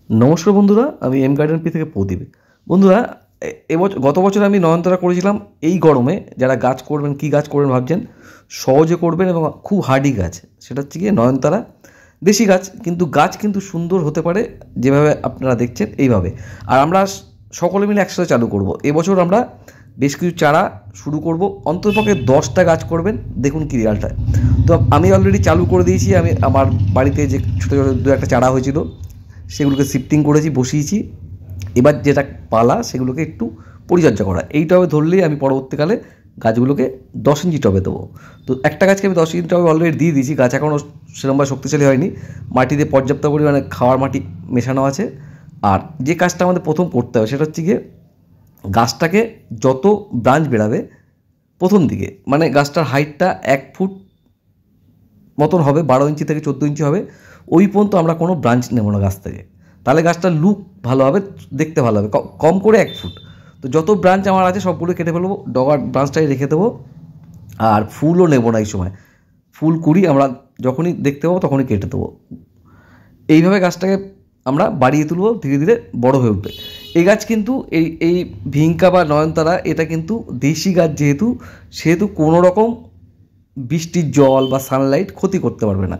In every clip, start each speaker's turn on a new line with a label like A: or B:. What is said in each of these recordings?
A: নমস্কার বন্ধুরা, আমি এম গার্ডেন পি থেকে প্রদীপ। বন্ধুরা, গত বছর আমি নয়নতারা করেছিলাম। এই গরমে যারা গাছ করবেন, কী গাছ করবেন ভাবছেন, সহজে করবেন এবং খুব হার্ডি গাছ, সেটা হচ্ছে গিয়ে নয়নতারা। দেশি গাছ, কিন্তু গাছ কিন্তু সুন্দর হতে পারে যেভাবে আপনারা দেখছেন এইভাবে। আর আমরা সকলে মিলে একসাথে চালু করব। এবছর আমরা বেশ কিছু চারা শুরু করব, অন্ততপক্ষে 10টা গাছ করবেন, দেখুন কী রেজাল্ট হয়। তো আমি অলরেডি চালু করে দিয়েছি। আমি আমার বাড়িতে যে ছোটো ছোটো দু একটা চারা হয়েছিল সেগুলোকে শিফটিং করেছি, বসিয়েছি। এবার যেটা পালা সেগুলোকে একটু পরিচর্যা করা। এই টবে ধরলেই আমি পরবর্তীকালে গাছগুলোকে 10 ইঞ্চি টবে দেবো। তো একটা গাছকে আমি 10 ইঞ্চি টবে অলরেডি দিয়ে দিয়েছি। গাছ এখনও সেরকমভাবে শক্তিশালী হয়নি। মাটিতে পর্যাপ্ত পরিমাণে খাওয়ার মাটি মেশানো আছে। আর যে কাজটা আমাদের প্রথম করতে হবে সেটা হচ্ছে গিয়ে গাছটাকে যত ব্রাঞ্চ বেরাবে প্রথম দিকে, মানে গাছটার হাইটটা 1 ফুট মতন হবে, 12 ইঞ্চি থেকে 14 ইঞ্চি হবে, ওই পর্যন্ত আমরা কোনো ব্রাঞ্চ নেব না গাছ থেকে। তাহলে গাছটার লুক ভালো হবে, দেখতে ভালো হবে। কম করে 1 ফুট। তো যত ব্রাঞ্চ আমার আছে সবগুলো কেটে ফেলবো, ডগার ব্রাঞ্চটাই রেখে দেবো। আর ফুলও নেব না এই সময়। ফুল কুড়ি আমরা যখনই দেখতে পাবো তখনই কেটে দেবো। এইভাবে গাছটাকে আমরা বাড়িয়ে তুলব, ধীরে ধীরে বড় হয়ে উঠবে। এই গাছ কিন্তু এই ভিঙ্কা বা নয়নতারা, এটা কিন্তু দেশি গাছ সেহেতু কোনো রকম বৃষ্টির জল বা সানলাইট ক্ষতি করতে পারবে না।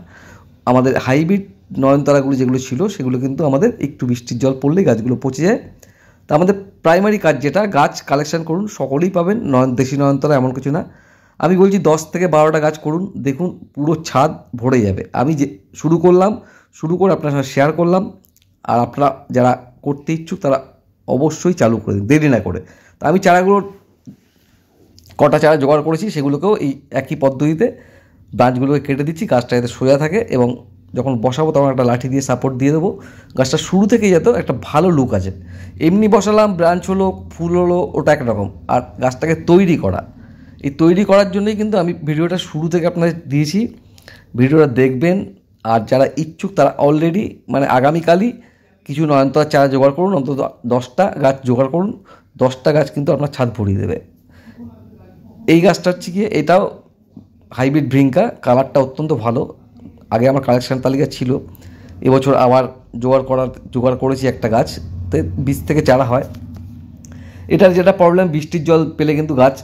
A: আমাদের হাইব্রিড নয়নতারাগুলো যেগুলো ছিল সেগুলো কিন্তু আমাদের একটু বৃষ্টির জল পড়লেই গাছগুলো পচে যায়। তা আমাদের প্রাইমারি কাজ যেটা, গাছ কালেকশন করুন, সকলেই পাবেন। দেশি নয়নতারা এমন কিছু না। আমি বলছি 10 থেকে 12টা গাছ করুন, দেখুন পুরো ছাদ ভরে যাবে। আমি যে শুরু করে আপনার সাথে শেয়ার করলাম। আর আপনারা যারা করতে ইচ্ছুক তারা অবশ্যই চালু করে দিন, দেরি না করে। তা আমি কটা চারা জোগাড় করেছি সেগুলোকেও এই একই পদ্ধতিতে ব্রাঞ্চগুলোকে কেটে দিচ্ছি, গাছটা যাতে সোজা থাকে। এবং যখন বসাবো তখন একটা লাঠি দিয়ে সাপোর্ট দিয়ে দেবো। গাছটা শুরু থেকেই যাতে একটা ভালো লুক আছে। এমনি বসালাম, ব্রাঞ্চ হলো, ফুল হলো, ওটা একরকম। আর গাছটাকে তৈরি করা, এই তৈরি করার জন্যই কিন্তু আমি ভিডিওটা শুরু থেকে আপনাদের দিয়েছি। ভিডিওটা দেখবেন। আর যারা ইচ্ছুক তারা অলরেডি, মানে আগামীকালই কিছু নয়নতারার চারা জোগাড় করুন। অন্তত 10টা গাছ জোগাড় করুন। 10টা গাছ কিন্তু আপনার ছাদ ভরিয়ে দেবে। এই গাছটা হচ্ছে গিয়ে, এটাও হাইব্রিড ভ্রিঙ্কা, কালারটা অত্যন্ত ভালো। আগে আমার কালেকশান তালিকা ছিল, এবছর আবার জোগাড় করেছি একটা গাছ। তো বীজ থেকে চারা হয়। এটার যেটা প্রবলেম, বৃষ্টির জল পেলে কিন্তু গাছ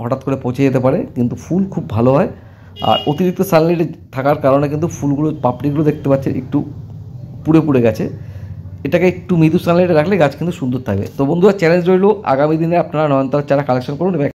A: হঠাৎ করে পচে যেতে পারে, কিন্তু ফুল খুব ভালো হয়। আর অতিরিক্ত সানলাইটে থাকার কারণে কিন্তু ফুলগুলো, পাপড়িগুলো দেখতে পাচ্ছেন একটু পুড়ে গেছে। এটাকে একটু মৃদু সানলাইটে রাখলে গাছ কিন্তু সুন্দর থাকবে। তো বন্ধুরা, চ্যালেঞ্জ রইল, আগামী দিনে আপনারা নয়নতারার চারা কালেকশন করুন এবং